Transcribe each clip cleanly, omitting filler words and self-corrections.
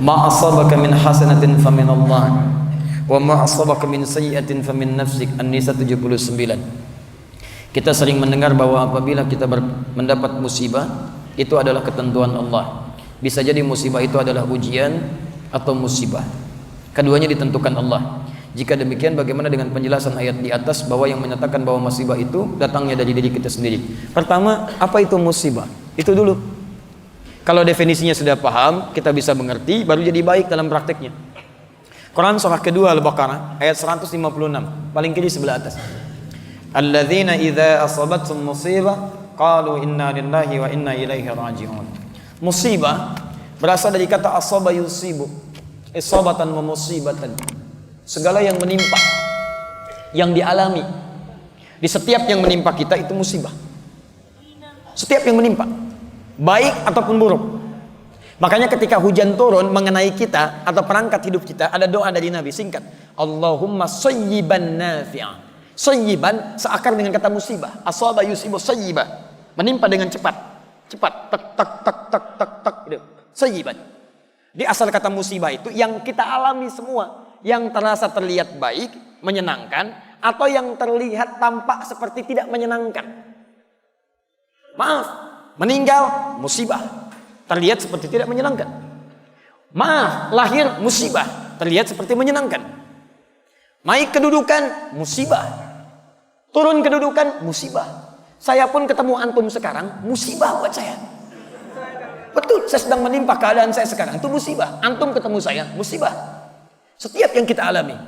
Ma asabaka min hasanatin famin Allah wa ma asabaka min sayyi'atin famin nafsik. An-Nisa 79. Kita sering mendengar bahwa apabila kita mendapat musibah, itu adalah ketentuan Allah. Bisa jadi musibah itu adalah ujian atau musibah. Keduanya ditentukan Allah. Jika demikian, bagaimana dengan penjelasan ayat di atas bahwa yang menyatakan bahwa musibah itu datangnya dari diri kita sendiri? Pertama, apa itu musibah? Itu dulu. Kalau definisinya sudah paham, kita bisa mengerti, baru jadi baik dalam prakteknya. Quran surah kedua Al-Baqarah ayat 156, paling kiri sebelah atas. Alladzina idza asabathum musibah qalu inna lillahi wa inna ilaihi raji'un. Musibah berasal dari kata asaba yusibu, isabatan wa musibatan. Segala yang menimpa, yang dialami, di setiap yang menimpa kita itu musibah. Setiap yang menimpa, baik ataupun buruk. Makanya ketika hujan turun mengenai kita atau perangkat hidup kita, ada doa dari Nabi singkat, Allahumma sayyiban nafi'an. Sayyiban seakar dengan kata musibah. Asaba yusibu sayyibah, menimpa dengan cepat, tak tak tak tak tak tak gitu. Sayyiban. Di asal kata musibah itu yang kita alami semua, yang terasa terlihat baik, menyenangkan, atau yang terlihat tampak seperti tidak menyenangkan. Maaf, meninggal musibah, terlihat seperti tidak menyenangkan. Maaf, lahir musibah, terlihat seperti menyenangkan. Naik kedudukan musibah, turun kedudukan musibah. Saya pun ketemu antum sekarang musibah buat saya. Betul, saya sedang menimpa keadaan saya sekarang itu musibah. Antum ketemu saya musibah. Setiap yang kita alami.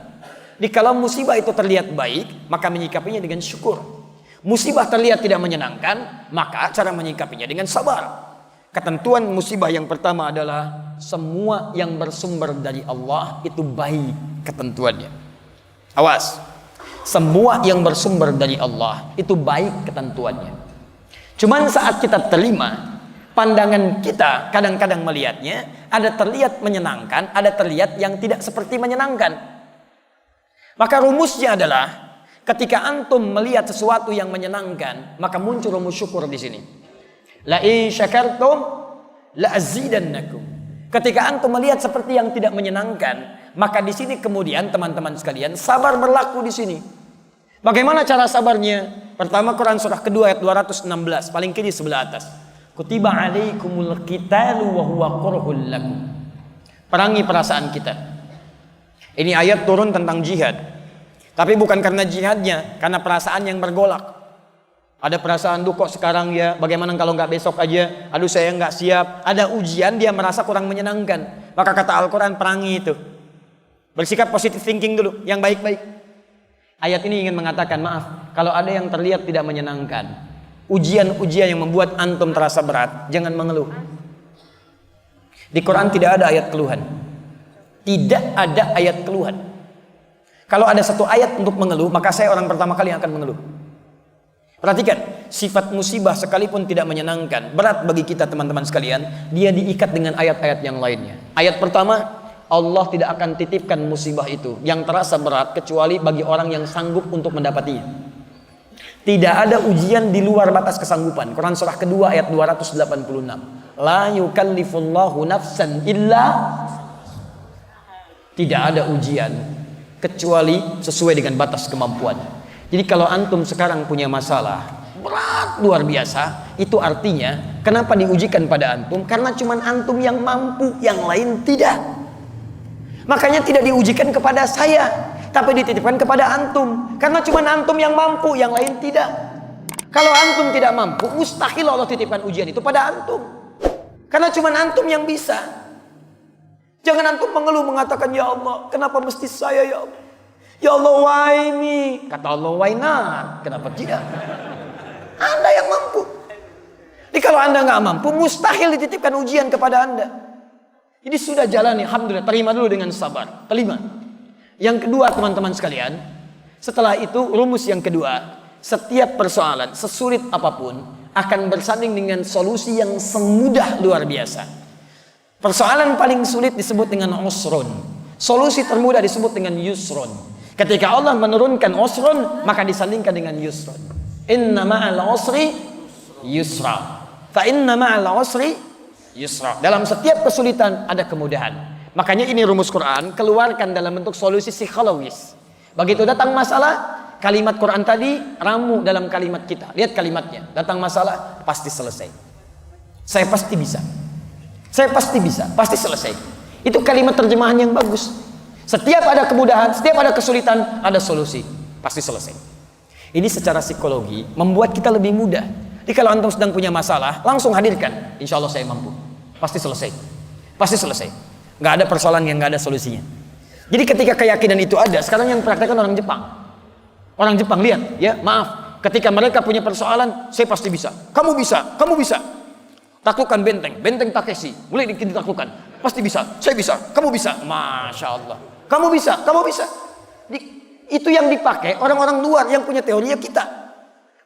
Di kalau musibah itu terlihat baik, maka menyikapinya dengan syukur. Musibah terlihat tidak menyenangkan, maka cara menyikapinya dengan sabar. Ketentuan musibah yang pertama adalah semua yang bersumber dari Allah itu baik ketentuannya. Awas, semua yang bersumber dari Allah itu baik ketentuannya. Cuman saat kita terima, pandangan kita kadang-kadang melihatnya ada terlihat menyenangkan, ada terlihat yang tidak seperti menyenangkan. Maka rumusnya adalah ketika antum melihat sesuatu yang menyenangkan, maka muncul rumus syukur di sini. La in syakartum la azidannakum. Ketika antum melihat seperti yang tidak menyenangkan, maka di sini kemudian teman-teman sekalian sabar berlaku di sini. Bagaimana cara sabarnya? Pertama Quran surah kedua ayat 216, paling kiri sebelah atas. Kutiba alaikumul qitalu wa huwa kurhul lakum. Perangi perasaan kita. Ini ayat turun tentang jihad. Tapi bukan karena jihadnya, karena perasaan yang bergolak. Ada perasaan, duh kok sekarang ya, bagaimana kalau nggak besok aja, aduh saya nggak siap. Ada ujian, dia merasa kurang menyenangkan. Maka kata Al-Quran, perangi itu. Bersikap positive thinking dulu, yang baik-baik. Ayat ini ingin mengatakan, maaf, kalau ada yang terlihat tidak menyenangkan, ujian-ujian yang membuat antum terasa berat, jangan mengeluh. Di Quran tidak ada ayat keluhan. Tidak ada ayat keluhan. Kalau ada satu ayat untuk mengeluh, maka saya orang pertama kali yang akan mengeluh. Perhatikan, sifat musibah sekalipun tidak menyenangkan, berat bagi kita teman-teman sekalian, dia diikat dengan ayat-ayat yang lainnya. Ayat pertama, Allah tidak akan titipkan musibah itu yang terasa berat kecuali bagi orang yang sanggup untuk mendapatinya. Tidak ada ujian di luar batas kesanggupan. Quran surah kedua ayat 286. La yukallifullahu nafsan illa. Tidak ada ujian kecuali sesuai dengan batas kemampuannya. Jadi kalau antum sekarang punya masalah berat luar biasa, itu artinya kenapa diujikan pada antum? Karena cuman antum yang mampu, yang lain tidak. Makanya tidak diujikan kepada saya, tapi dititipkan kepada antum. Karena cuman antum yang mampu, yang lain tidak. Kalau antum tidak mampu, mustahil Allah titipkan ujian itu pada antum. Karena cuman antum yang bisa. Jangan antum mengeluh mengatakan, ya Allah, kenapa mesti saya ya Allah? Ya Allah, why me? Kata Allah, why not? Kenapa tidak? Anda yang mampu. Jadi kalau Anda nggak mampu, mustahil dititipkan ujian kepada Anda. Jadi sudah jalani, alhamdulillah, terima dulu dengan sabar. Terima. Yang kedua teman-teman sekalian, setelah itu rumus yang kedua, setiap persoalan sesulit apapun akan bersanding dengan solusi yang semudah luar biasa. Persoalan paling sulit disebut dengan usrun. Solusi termudah disebut dengan yusrun. Ketika Allah menurunkan usrun, maka disandingkan dengan yusrun. Inna ma'al usri yusra. Fa inna ma'al usri yusra. Dalam setiap kesulitan ada kemudahan. Makanya ini rumus Quran, keluarkan dalam bentuk solusi psikologis. Begitu datang masalah, kalimat Quran tadi ramu dalam kalimat kita. Lihat kalimatnya, datang masalah pasti selesai. Saya pasti bisa. Saya pasti bisa, pasti selesai. Itu kalimat terjemahan yang bagus. Setiap ada kemudahan, setiap ada kesulitan, ada solusi, pasti selesai. Ini secara psikologi membuat kita lebih mudah. Jadi kalau antum sedang punya masalah, langsung hadirkan. Insya Allah saya mampu. Pasti selesai. Pasti selesai. Nggak ada persoalan yang nggak ada solusinya. Jadi ketika keyakinan itu ada, sekarang yang praktekkan orang Jepang. Orang Jepang lihat, ya maaf, ketika mereka punya persoalan, saya pasti bisa. Kamu bisa, kamu bisa. Taklukkan benteng, benteng Takeshi, mulai ditaklukkan. Pasti bisa, saya bisa, kamu bisa. Masya Allah, kamu bisa, kamu bisa. Itu yang dipakai orang-orang luar yang punya teori ya kita.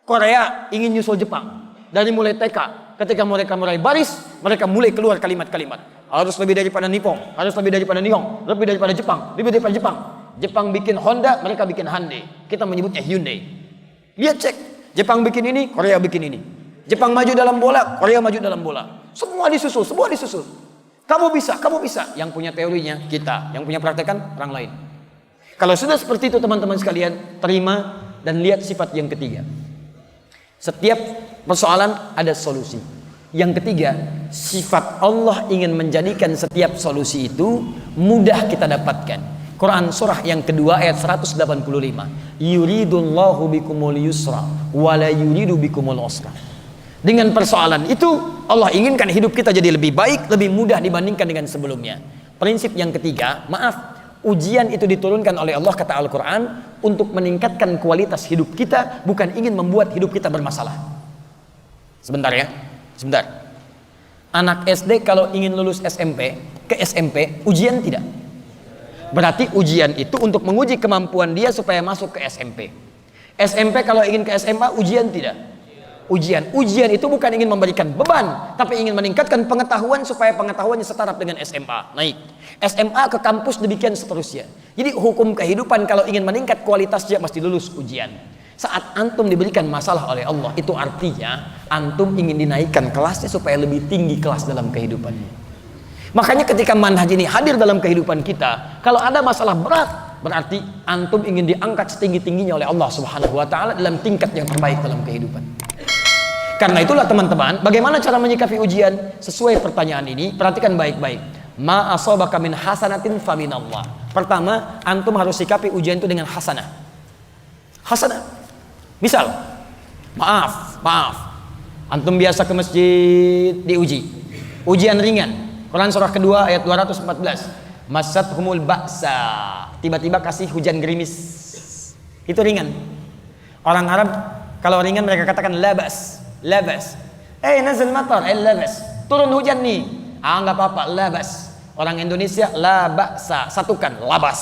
Korea ingin nyusul Jepang. Dari mulai TK, ketika mereka mulai baris, mereka mulai keluar kalimat-kalimat. Harus lebih daripada Nippon, harus lebih daripada Nihon, lebih daripada Jepang, lebih daripada Jepang. Jepang bikin Honda, mereka bikin Hyundai. Kita menyebutnya Hyundai. Lihat cek, Jepang bikin ini, Korea bikin ini. Jepang maju dalam bola, Korea maju dalam bola. Semua disusul, semua disusul. Kamu bisa, kamu bisa. Yang punya teorinya kita, yang punya praktekan orang lain. Kalau sudah seperti itu teman-teman sekalian, terima dan lihat sifat yang ketiga. Setiap persoalan ada solusi. Yang ketiga, sifat Allah ingin menjadikan setiap solusi itu mudah kita dapatkan. Quran surah yang kedua ayat 185. Yuridullahu bikumul yusra wa la yuridu bikumul usra. Dengan persoalan itu Allah inginkan hidup kita jadi lebih baik, lebih mudah dibandingkan dengan sebelumnya. Prinsip yang ketiga, maaf, ujian itu diturunkan oleh Allah kata Al-Quran untuk meningkatkan kualitas hidup kita, bukan ingin membuat hidup kita bermasalah. Sebentar ya, sebentar. Anak SD kalau ingin lulus SMP, ke SMP, ujian tidak? Berarti ujian itu untuk menguji kemampuan dia supaya masuk ke SMP. SMP kalau ingin ke SMA, ujian tidak? Ujian itu bukan ingin memberikan beban, tapi ingin meningkatkan pengetahuan supaya pengetahuannya setara dengan SMA. Naik SMA ke kampus, demikian seterusnya. Jadi hukum kehidupan kalau ingin meningkat kualitasnya mesti lulus ujian. Saat antum diberikan masalah oleh Allah, itu artinya antum ingin dinaikkan kelasnya supaya lebih tinggi kelas dalam kehidupannya. Makanya ketika manhaj ini hadir dalam kehidupan kita, kalau ada masalah berat, berarti antum ingin diangkat setinggi-tingginya oleh Allah Subhanahu wa taala dalam tingkat yang terbaik dalam kehidupan. Karena itulah teman-teman, bagaimana cara menyikapi ujian? Sesuai pertanyaan ini, perhatikan baik-baik. Ma asabaka min hasanatin faminallah. Pertama, antum harus sikapi ujian itu dengan hasanah. Hasanah. Misal, maaf. Antum biasa ke masjid, diuji. Ujian ringan. Quran surah kedua ayat 214. Masathumul ba'sa. Tiba-tiba kasih hujan gerimis. Itu ringan. Orang Arab kalau ringan mereka katakan labas. Nazal matar, labas. Turun hujan nih. Enggak apa-apa, labas. Orang Indonesia labasa, satukan, labas.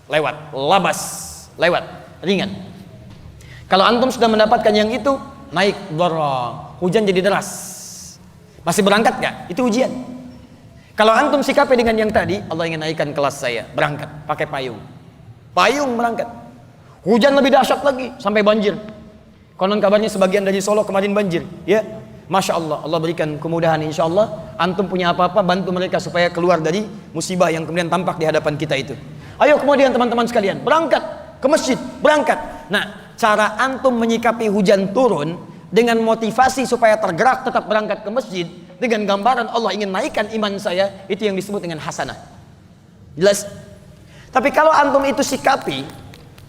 Lewat. Ringan. Kalau antum sudah mendapatkan yang itu, naik dharra. Hujan jadi deras. Masih berangkat enggak? Itu ujian. Kalau antum sikapi dengan yang tadi, Allah ingin naikkan kelas saya, berangkat pakai payung. Payung berangkat. Hujan lebih dahsyat lagi sampai banjir. Konon kabarnya sebagian dari Solo kemarin banjir, ya. Masya Allah, Allah berikan kemudahan insya Allah. Antum punya apa-apa, bantu mereka supaya keluar dari musibah yang kemudian tampak di hadapan kita itu. Ayo kemudian teman-teman sekalian, berangkat ke masjid, berangkat. Nah, cara antum menyikapi hujan turun dengan motivasi supaya tergerak tetap berangkat ke masjid, dengan gambaran Allah ingin naikkan iman saya, itu yang disebut dengan hasanah. Jelas? Tapi kalau antum itu sikapi,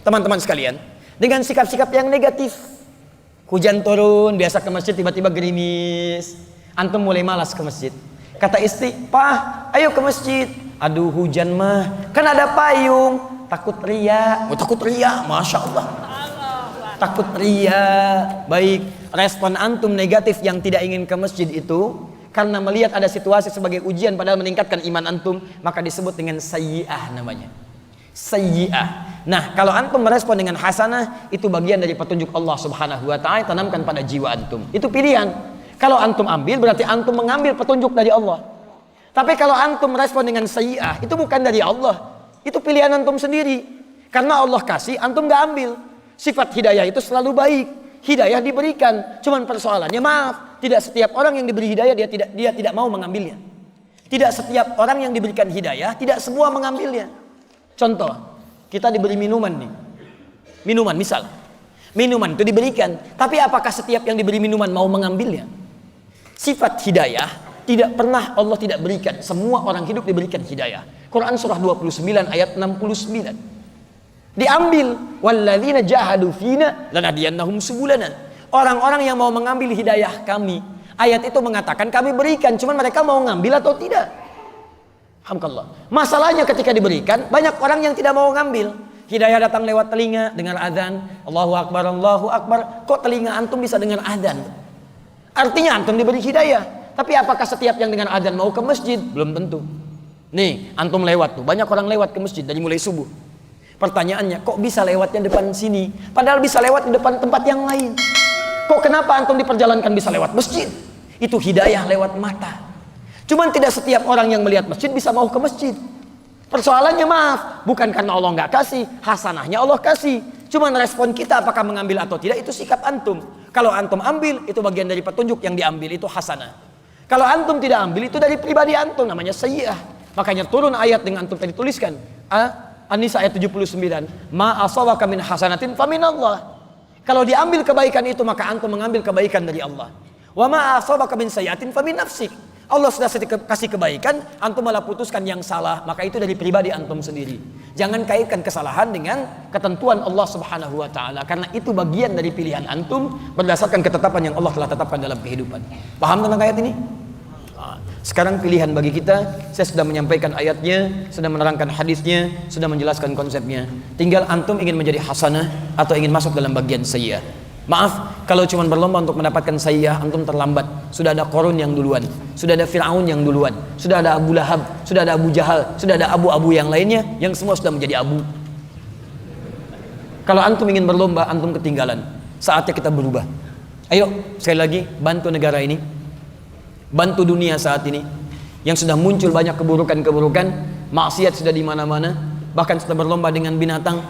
teman-teman sekalian, dengan sikap-sikap yang negatif, hujan turun, biasa ke masjid, tiba-tiba gerimis, antum mulai malas ke masjid. Kata istri, "Pah, ayo ke masjid." "Aduh, hujan mah, kan ada payung." Takut ria. Takut ria, Masya Allah. Takut ria. Baik, respon antum negatif yang tidak ingin ke masjid itu karena melihat ada situasi sebagai ujian padahal meningkatkan iman antum, maka disebut dengan sayyi'ah namanya. Sayyi'ah. Nah, kalau antum merespon dengan hasanah, itu bagian dari petunjuk Allah Subhanahu wa taala, tanamkan pada jiwa antum. Itu pilihan. Kalau antum ambil, berarti antum mengambil petunjuk dari Allah. Tapi kalau antum merespon dengan sayyi'ah, itu bukan dari Allah. Itu pilihan antum sendiri. Karena Allah kasih, antum gak ambil. Sifat hidayah itu selalu baik. Hidayah diberikan. Cuman persoalannya, maaf, tidak setiap orang yang diberi hidayah dia tidak mau mengambilnya. Tidak setiap orang yang diberikan hidayah, tidak semua mengambilnya. Contoh, kita diberi minuman nih. Minuman misal. Minuman itu diberikan, tapi apakah setiap yang diberi minuman mau mengambilnya? Sifat hidayah tidak pernah Allah tidak berikan. Semua orang hidup diberikan hidayah. Quran surah 29 ayat 69. Diambil, walladzina jahadu fina lanahdiyannahum subulana. Orang-orang yang mau mengambil hidayah kami, ayat itu mengatakan kami berikan, cuman mereka mau ngambil atau tidak. Alhamdulillah. Masalahnya ketika diberikan, banyak orang yang tidak mau ngambil. Hidayah datang lewat telinga, dengar azan, Allahu Akbar, Allahu Akbar. Kok telinga antum bisa dengar azan? Artinya antum diberi hidayah. Tapi apakah setiap yang dengar azan mau ke masjid? Belum tentu. Nih, antum lewat tuh, banyak orang lewat ke masjid dari mulai subuh. Pertanyaannya, kok bisa lewatnya depan sini? Padahal bisa lewat di depan tempat yang lain. Kok kenapa antum diperjalankan bisa lewat masjid? Itu hidayah lewat mata. Cuman tidak setiap orang yang melihat masjid bisa mau ke masjid. Persoalannya maaf, bukan karena Allah nggak kasih, hasanahnya Allah kasih. Cuman respon kita apakah mengambil atau tidak, itu sikap antum. Kalau antum ambil, itu bagian dari petunjuk, yang diambil itu hasanah. Kalau antum tidak ambil, itu dari pribadi antum, namanya sayyi'ah. Makanya turun ayat dengan antum tadi tuliskan. An-Nisa ayat 79. Ma asawaka min hasanatin faminallah. Kalau diambil kebaikan itu, maka antum mengambil kebaikan dari Allah. Wa ma asabaka min sayyi'atin famin nafsik. Allah sudah kasih kebaikan, antum malah putuskan yang salah, maka itu dari pribadi antum sendiri. Jangan kaitkan kesalahan dengan ketentuan Allah Subhanahu wa taala, karena itu bagian dari pilihan antum berdasarkan ketetapan yang Allah telah tetapkan dalam kehidupan. Paham tentang ayat ini? Sekarang pilihan bagi kita, saya sudah menyampaikan ayatnya, sudah menerangkan hadisnya, sudah menjelaskan konsepnya. Tinggal antum ingin menjadi hasanah atau ingin masuk dalam bagian sayyi'ah. Maaf, kalau cuma berlomba untuk mendapatkan sayyi'ah, antum terlambat. Sudah ada Qarun yang duluan, sudah ada Fir'aun yang duluan, sudah ada Abu Lahab, sudah ada Abu Jahal, sudah ada abu-abu yang lainnya, yang semua sudah menjadi abu. Kalau antum ingin berlomba, antum ketinggalan. Saatnya kita berubah. Ayo, sekali lagi, bantu negara ini, bantu dunia saat ini yang sudah muncul banyak keburukan-keburukan, maksiat sudah di mana-mana, bahkan sudah berlomba dengan binatang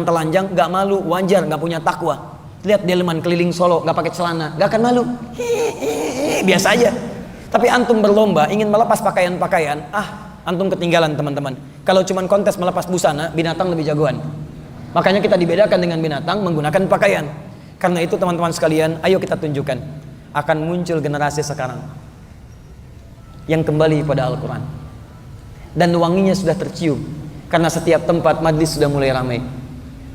telanjang, gak malu, wajar, gak punya takwa. Lihat delman keliling Solo, gak pakai celana, gak akan malu, biasa aja. Tapi antum berlomba ingin melepas pakaian-pakaian, antum ketinggalan teman-teman. Kalau cuma kontes melepas busana, binatang lebih jagoan. Makanya kita dibedakan dengan binatang menggunakan pakaian. Karena itu teman-teman sekalian, ayo kita tunjukkan. Akan muncul generasi sekarang yang kembali pada Al-Quran, dan wanginya sudah tercium karena setiap tempat majlis sudah mulai ramai.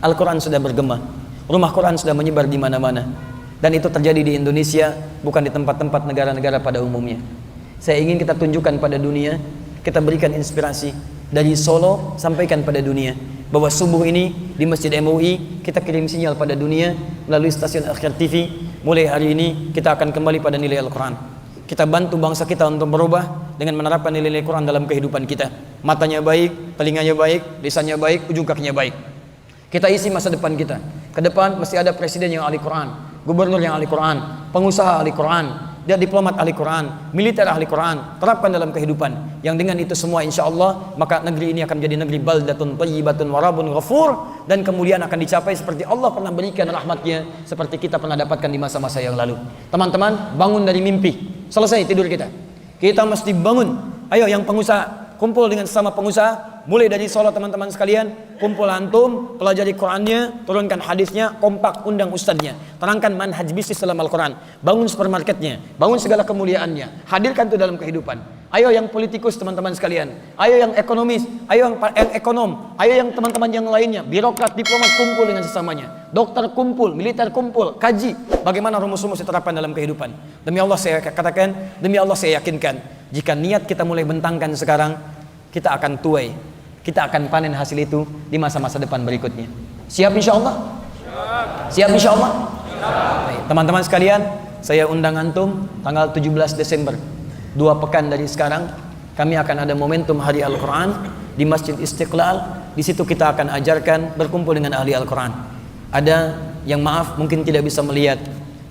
Al-Quran sudah bergema, rumah Quran sudah menyebar di mana-mana, dan itu terjadi di Indonesia, bukan di tempat-tempat negara-negara pada umumnya. Saya ingin kita tunjukkan pada dunia, kita berikan inspirasi dari Solo, sampaikan pada dunia bahwa subuh ini di Masjid MUI kita kirim sinyal pada dunia melalui stasiun Akhir TV. Mulai hari ini kita akan kembali pada nilai Al-Quran. Kita bantu bangsa kita untuk berubah dengan menerapkan nilai Quran dalam kehidupan kita. Matanya baik, telinganya baik, lisannya baik, ujung kakinya baik. Kita isi masa depan kita. Ke depan mesti ada presiden yang ahli Quran, gubernur yang ahli Quran, pengusaha ahli Quran, dia diplomat ahli Quran, militer ahli Quran. Terapkan dalam kehidupan. Yang dengan itu semua insya Allah, maka negeri ini akan menjadi negeri baldatun thayyibatun warabun ghafur, dan kemudian akan dicapai seperti Allah pernah berikan rahmatnya, seperti kita pernah dapatkan di masa-masa yang lalu. Teman-teman, bangun dari mimpi. Selesai tidur kita. Kita mesti bangun. Ayo yang pengusaha, kumpul dengan sesama pengusaha. Mulai dari Solo teman-teman sekalian, kumpul antum, pelajari Qurannya, turunkan hadisnya, kompak undang ustadznya, terangkan manhaj bisnis dalam Al-Quran, bangun supermarketnya, bangun segala kemuliaannya, hadirkan itu dalam kehidupan. Ayo yang politikus teman-teman sekalian, ayo yang ekonomis, ayo yang ekonom, ayo yang teman-teman yang lainnya, birokrat, diplomat, kumpul dengan sesamanya, dokter kumpul, militer kumpul, kaji bagaimana rumus-rumus diterapkan dalam kehidupan. Demi Allah saya katakan, demi Allah saya yakinkan, jika niat kita mulai bentangkan sekarang, kita akan tuai, kita akan panen hasil itu di masa-masa depan berikutnya. Siap insya Allah? Siap insya Allah? Teman-teman sekalian, saya undang antum tanggal 17 Desember, 2 pekan dari sekarang, kami akan ada momentum Hari Al-Quran di Masjid Istiqlal. Di situ kita akan ajarkan berkumpul dengan ahli Al-Quran. Ada yang maaf mungkin tidak bisa melihat,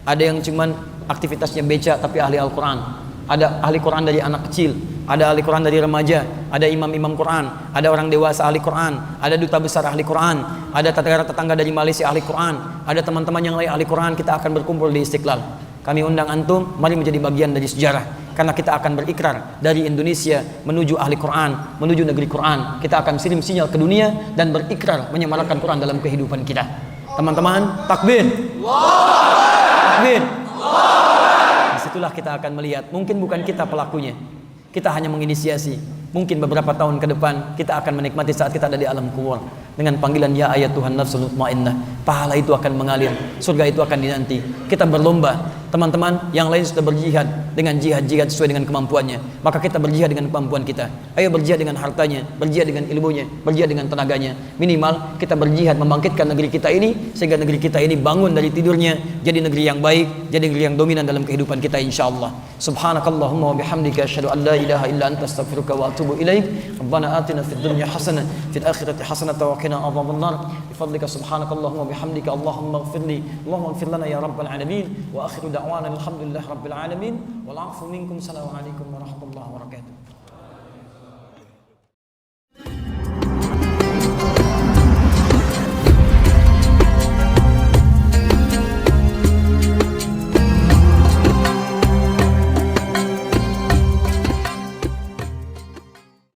ada yang cuman aktivitasnya beca tapi ahli Al-Quran. Ada ahli Quran dari anak kecil, ada ahli Quran dari remaja, ada imam-imam Quran, ada orang dewasa ahli Quran, ada duta besar ahli Quran, ada tetangga dari Malaysia ahli Quran, ada teman-teman yang lain ahli Quran. Kita akan berkumpul di Istiqlal. Kami undang antum, mari menjadi bagian dari sejarah. karena kita akan berikrar dari Indonesia menuju ahli Quran, menuju negeri Quran. Kita akan kirim sinyal ke dunia dan berikrar menyemarakan Quran dalam kehidupan kita. Teman-teman, takbir. Takbir. Disitulah kita akan melihat, mungkin bukan kita pelakunya, kita hanya menginisiasi. Mungkin beberapa tahun ke depan kita akan menikmati saat kita ada di alam kubur dengan panggilan ya ayat Tuhan nafsul mutmainnah. Pahala itu akan mengalir, surga itu akan dinanti. Kita berlomba, teman-teman yang lain sudah berjihad dengan jihad sesuai dengan kemampuannya, maka kita berjihad dengan kemampuan kita. Ayo berjihad dengan hartanya, berjihad dengan ilmunya, berjihad dengan tenaganya. Minimal kita berjihad membangkitkan negeri kita ini sehingga negeri kita ini bangun dari tidurnya jadi negeri yang baik, jadi negeri yang dominan dalam kehidupan kita insyaallah. Subhanakallahumma wa bihamdika asyhadu an la ilaha illa anta astaghfiruka wa atubu ilaik. Rabbana atina fid dunya hasanah fil akhirati hasanah wa qina adzabannar. Bifadlika subhanakallahumma wa bihamdika Allahumma ighfirli Allahumma ighfir lana ya rabbal alamin. Wa akhiru da'wana alhamdulillahi rabbil alamin. Wal 'afwu minkum. Assalamu alaikum warahmatullahi wabarakatuh.